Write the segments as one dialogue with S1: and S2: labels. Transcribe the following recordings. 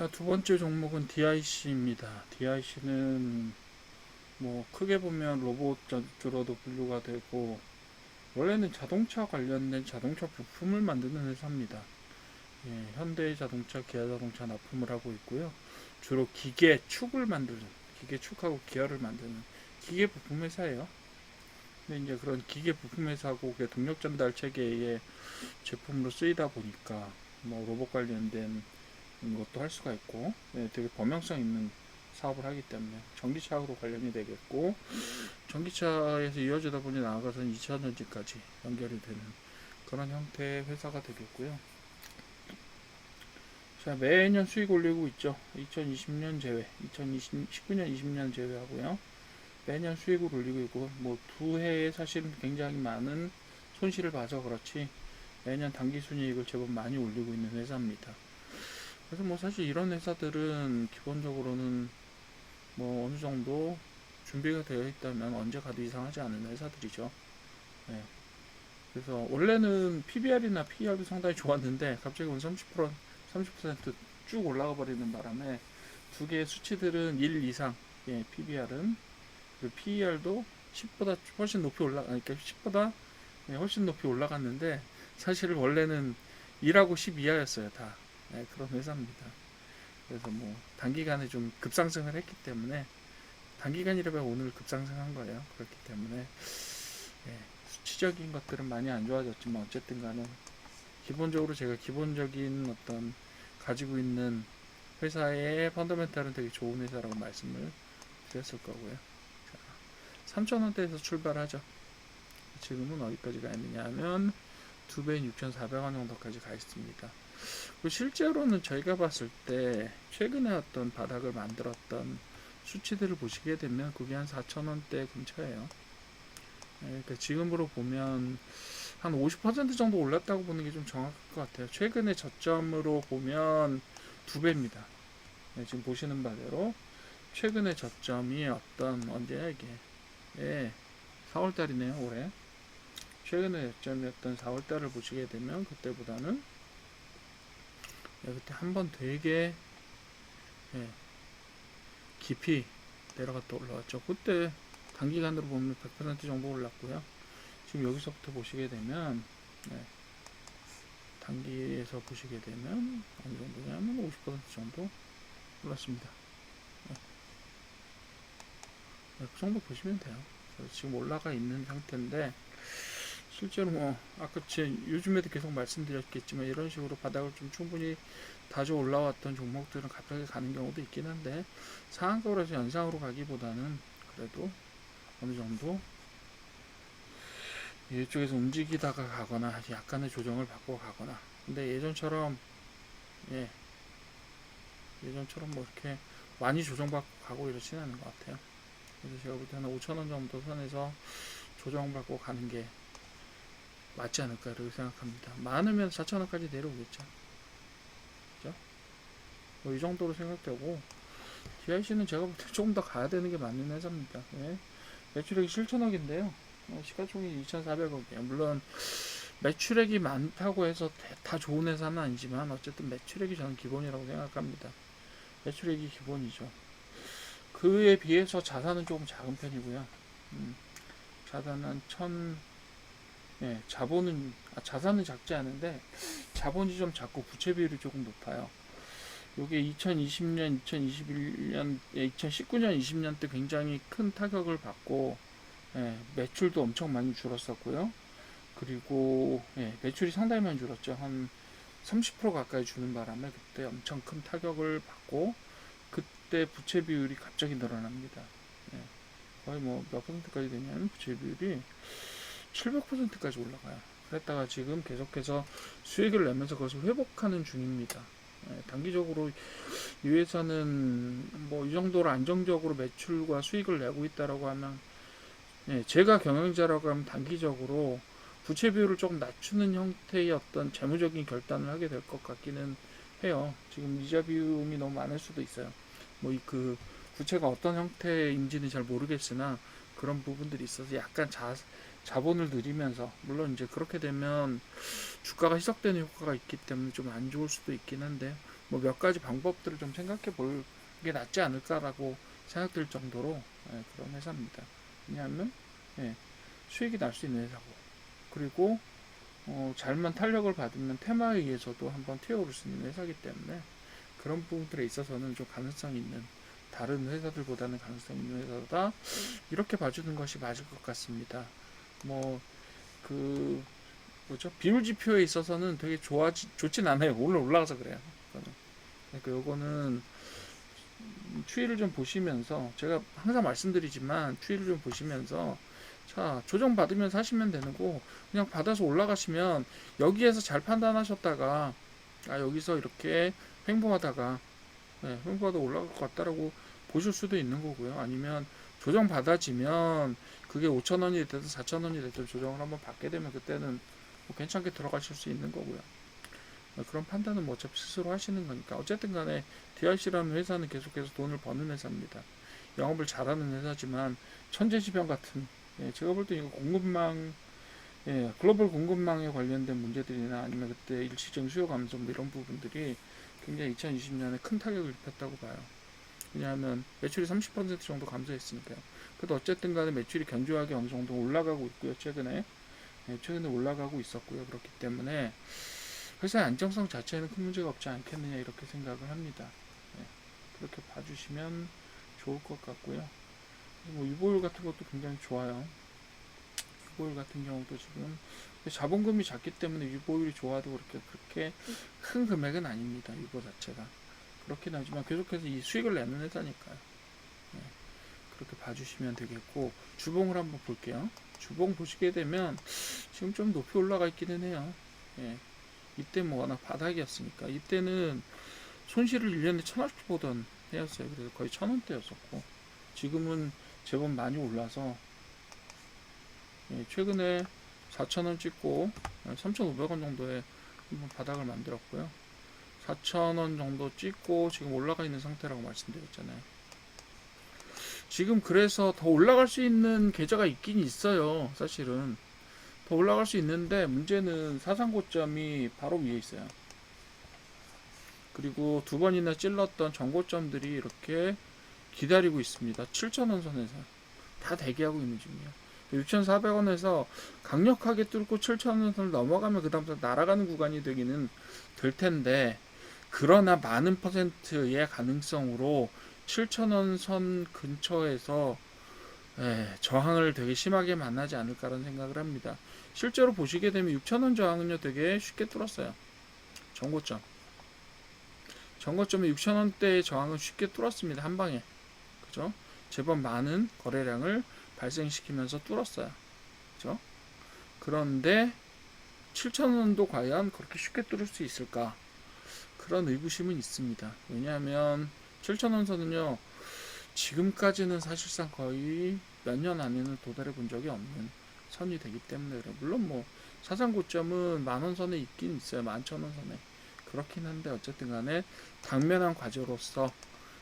S1: 자, 두 번째 종목은 DIC입니다. DIC는 뭐 크게 보면 로봇 전주로도 분류가 되고 원래는 자동차 관련된 자동차 부품을 만드는 회사입니다. 예, 현대 자동차, 기아 자동차 납품을 하고 있고요. 주로 기계 축을 만드는 기계 축하고 기어를 만드는 기계 부품 회사예요. 근데 이제 그런 기계 부품 회사고 동력 전달 체계의 제품으로 쓰이다 보니까 뭐 로봇 관련된 것도 할 수가 있고, 네, 되게 범용성 있는 사업을 하기 때문에 전기차하고도 관련이 되겠고, 전기차에서 이어지다 보니 나아가서는 2차전지까지 연결이 되는 그런 형태의 회사가 되겠고요. 자, 매년 수익 올리고 있죠. 2020년 제외, 2019년, 20년 제외하고요. 매년 수익을 올리고 있고, 뭐 두 해에 사실은 굉장히 많은 손실을 봐서 그렇지 매년 당기순이익을 제법 많이 올리고 있는 회사입니다. 그래서 뭐 사실 이런 회사들은 기본적으로는 뭐 어느 정도 준비가 되어 있다면 언제 가도 이상하지 않은 회사들이죠. 네. 그래서 원래는 PBR이나 PER도 상당히 좋았는데 갑자기 온 30%쭉 올라가 버리는 바람에 두 개의 수치들은 1 이상, 예, PBR은 그리고 PER도 10보다 훨씬 높이 그러니까 10보다 훨씬 높이 올라갔는데 사실 원래는 1하고 10 이하였어요, 다. 네, 그런 회사입니다. 그래서 뭐 단기간에 좀 급상승을 했기 때문에 단기간이라면 오늘 급상승한 거예요. 그렇기 때문에 예, 수치적인 것들은 많이 안 좋아졌지만 어쨌든 간에 기본적으로 제가 기본적인 어떤 가지고 있는 회사의 펀더멘탈은 되게 좋은 회사라고 말씀을 드렸을 거고요. 3,000원대에서 출발하죠. 지금은 어디까지 가 있느냐 하면 2배인 6,400원 정도까지 가 있습니다. 실제로는 저희가 봤을 때 최근에 어떤 바닥을 만들었던 수치들을 보시게 되면 그게 한 4,000원대 근처예요. 그러니까 지금으로 보면 한 50% 정도 올랐다고 보는 게 좀 정확할 것 같아요. 최근에 저점으로 보면 2배입니다. 지금 보시는 바대로 최근에 저점이 어떤 언제야 이게? 예, 4월달이네요 올해. 최근에 저점이었던 4월달을 보시게 되면 그때보다는 그때 한번 되게 예, 깊이 내려갔다 올라왔죠. 그때 단기간으로 보면 100% 정도 올랐고요. 지금 여기서부터 보시게 되면 네, 단기에서 보시게 되면 어느 정도냐면 50% 정도 올랐습니다. 네, 그 정도 보시면 돼요. 지금 올라가 있는 상태인데 실제로 뭐 아까 요즘에도 계속 말씀드렸겠지만 이런 식으로 바닥을 좀 충분히 다져 올라왔던 종목들은 갑자기 가는 경우도 있긴 한데 상한가로 해서 연상으로 가기보다는 그래도 어느 정도 이쪽에서 움직이다가 가거나 약간의 조정을 받고 가거나 근데 예전처럼 예, 예전처럼 뭐 이렇게 많이 조정받고 가고 이러지는 않은 것 같아요. 그래서 제가 볼 때는 5,000원 정도 선에서 조정받고 가는 게 맞지 않을까 이렇게 생각합니다. 많으면 4,000원까지 내려오겠죠. 그죠? 뭐 이 정도로 생각되고 DIC는 제가 볼 때 조금 더 가야 되는 게 맞는 회사입니다. 예? 매출액이 7천억인데요. 시가총액이 2,400억이에요. 물론 매출액이 많다고 해서 다 좋은 회사는 아니지만 어쨌든 매출액이 저는 기본이라고 생각합니다. 매출액이 기본이죠. 그에 비해서 자산은 조금 작은 편이고요. 자산은 자산은 작지 않은데 자본이 좀 작고 부채 비율이 조금 높아요. 요게 2020년, 2021년, 2019년, 20년 때 굉장히 큰 타격을 받고 매출도 엄청 많이 줄었었고요. 그리고 매출이 상당히 많이 줄었죠. 한 30% 가까이 주는 바람에 그때 엄청 큰 타격을 받고 그때 부채 비율이 갑자기 늘어납니다. 예, 거의 뭐 몇 퍼센트까지 되냐면 부채 비율이 700%까지 올라가요. 그랬다가 지금 계속해서 수익을 내면서 그것을 회복하는 중입니다. 단기적으로 이 회사는 뭐 이 정도로 안정적으로 매출과 수익을 내고 있다라고 하면 제가 경영자라고 하면 단기적으로 부채 비율을 조금 낮추는 형태의 어떤 재무적인 결단을 하게 될 것 같기는 해요. 지금 이자 비용이 너무 많을 수도 있어요. 뭐 그 부채가 어떤 형태인지는 잘 모르겠으나 그런 부분들이 있어서 약간 자본을 들이면서 물론 이제 그렇게 되면 주가가 희석되는 효과가 있기 때문에 좀 안 좋을 수도 있긴 한데 뭐 몇 가지 방법들을 좀 생각해 볼 게 낫지 않을까라고 생각될 정도로 그런 회사입니다. 왜냐하면 수익이 날 수 있는 회사고, 그리고 잘만 탄력을 받으면 테마에 의해서도 한번 튀어오를 수 있는 회사이기 때문에 그런 부분들에 있어서는 좀 가능성 있는, 다른 회사들보다는 가능성 있는 회사다, 이렇게 봐주는 것이 맞을 것 같습니다. 뭐 그 뭐죠, 비율 지표에 있어서는 되게 좋진 않아요. 오늘 올라가서 그래요. 그러니까 요거는 추이를 좀 보시면서, 제가 항상 말씀드리지만 추이를 좀 보시면서, 자, 조정 받으면 사시면 되는 거, 그냥 받아서 올라가시면 여기에서 잘 판단하셨다가, 아, 여기서 이렇게 횡보하다가 횡보하다 올라갈 것 같다라고 보실 수도 있는 거고요. 아니면 조정 받아지면 그게 5,000원이 됐든 4,000원이 됐든 조정을 한번 받게 되면 그때는 뭐 괜찮게 들어가실 수 있는 거고요. 그런 판단은 뭐 어차피 스스로 하시는 거니까. 어쨌든 간에 DRC라는 회사는 계속해서 돈을 버는 회사입니다. 영업을 잘하는 회사지만 천재지변 같은, 제가 볼 때 이거 공급망, 글로벌 공급망에 관련된 문제들이나 아니면 그때 일시적 수요 감소 뭐 이런 부분들이 굉장히 2020년에 큰 타격을 입혔다고 봐요. 왜냐하면 매출이 30% 정도 감소했으니까요. 그래도 어쨌든 간에 매출이 견조하게 어느 정도 올라가고 있고요. 최근에 올라가고 있었고요. 그렇기 때문에 회사의 안정성 자체에는 큰 문제가 없지 않겠느냐 이렇게 생각을 합니다. 그렇게 봐주시면 좋을 것 같고요. 뭐 유보율 같은 것도 굉장히 좋아요. 유보율 같은 경우도 지금 자본금이 작기 때문에 유보율이 좋아도 그렇게 큰 금액은 아닙니다. 유보 자체가. 그렇긴 하지만 계속해서 이 수익을 내는 회사니까요. 그렇게 봐주시면 되겠고, 주봉을 한번 볼게요. 주봉 보시게 되면 지금 좀 높이 올라가 있기는 해요. 이때 뭐 워낙 바닥이었으니까, 이때는 손실을 1년에 1,000원씩 보던 해였어요. 그래서 거의 1,000원대였었고, 지금은 제법 많이 올라서 최근에 4,000원 찍고 3,500원 정도에 한번 바닥을 만들었고요. 4,000원 정도 찍고 지금 올라가 있는 상태라고 말씀드렸잖아요. 지금 그래서 더 올라갈 수 있는 계좌가 있긴 있어요. 사실은 더 올라갈 수 있는데, 문제는 사상 고점이 바로 위에 있어요. 그리고 두 번이나 찔렀던 전고점들이 이렇게 기다리고 있습니다. 7,000원 선에서 다 대기하고 있는 중이에요. 6,400원에서 강력하게 뚫고 7,000원 선을 넘어가면 그 다음부터 날아가는 구간이 되기는 될 텐데, 그러나 많은 퍼센트의 가능성으로 7,000원 선 근처에서 저항을 되게 심하게 만나지 않을까라는 생각을 합니다. 실제로 보시게 되면 6,000원 저항은요 되게 쉽게 뚫었어요. 전고점에 6,000원대의 저항은 쉽게 뚫었습니다. 한 방에. 그죠? 제법 많은 거래량을 발생시키면서 뚫었어요. 그죠? 그런데 7,000원도 과연 그렇게 쉽게 뚫을 수 있을까? 그런 의구심은 있습니다. 왜냐하면 7,000원 선은요, 지금까지는 사실상 거의 몇 년 안에는 도달해 본 적이 없는 선이 되기 때문에 그래요. 물론 뭐 사상 고점은 10,000원 선에 있긴 있어요. 11,000원 선에. 그렇긴 한데 어쨌든 간에 당면한 과제로서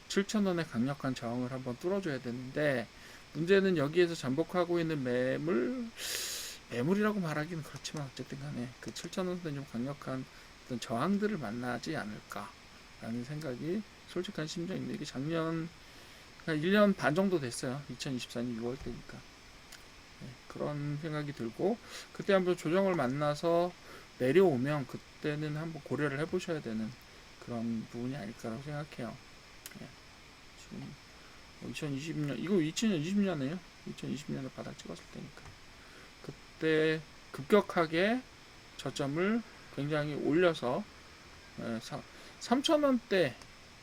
S1: 7,000원의 강력한 저항을 한번 뚫어줘야 되는데, 문제는 여기에서 잠복하고 있는 매물이라고 말하기는 그렇지만 어쨌든 간에 그 7,000원대 좀 강력한 어떤 저항들을 만나지 않을까라는 생각이 솔직한 심정입니다. 이게 작년 1년 반 정도 됐어요. 2024년 6월 때니까. 그런 생각이 들고, 그때 한번 조정을 만나서 내려오면 그때는 한번 고려를 해보셔야 되는 그런 부분이 아닐까라고 생각해요. 지금 2020년, 이거 2020년에요. 2020년에 바닥 찍었을 때니까. 그때 급격하게 저점을 굉장히 올려서 3,000원대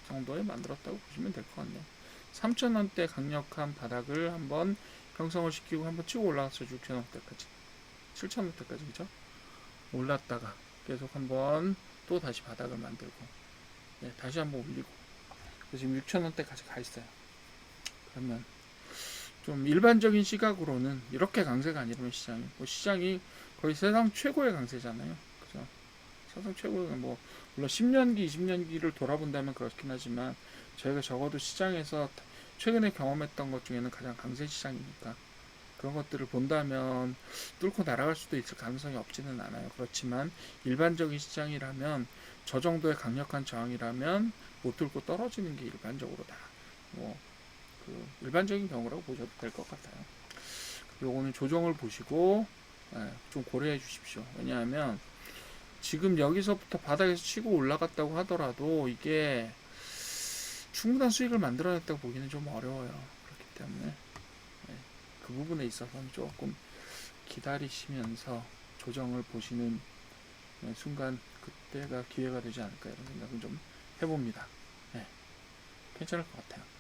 S1: 정도에 만들었다고 보시면 될 것 같네요. 3,000원대 강력한 바닥을 한번 형성을 시키고 한번 치고 올라갔어요. 6,000원대까지, 7,000원대까지. 그죠? 올랐다가 계속 한번 또 다시 바닥을 만들고, 다시 한번 올리고, 지금 6,000원대까지 가 있어요. 그러면 좀 일반적인 시각으로는 이렇게 강세가 아니라면 시장이 거의 세상 최고의 강세잖아요. 그죠? 세상 최고의, 뭐 물론 10년기, 20년기를 돌아본다면 그렇긴 하지만, 저희가 적어도 시장에서 최근에 경험했던 것 중에는 가장 강세 시장이니까, 그런 것들을 본다면 뚫고 날아갈 수도 있을 가능성이 없지는 않아요. 그렇지만 일반적인 시장이라면 저 정도의 강력한 저항이라면 못 뚫고 떨어지는 게 일반적으로 다 뭐 그 일반적인 경우라고 보셔도 될 것 같아요. 요거는 조정을 보시고 좀 고려해 주십시오. 왜냐하면 지금 여기서부터 바닥에서 치고 올라갔다고 하더라도 이게 충분한 수익을 만들어냈다고 보기는 좀 어려워요. 그렇기 때문에 그 부분에 있어서는 조금 기다리시면서 조정을 보시는 순간 그때가 기회가 되지 않을까 이런 생각을 좀 해봅니다. 괜찮을 것 같아요.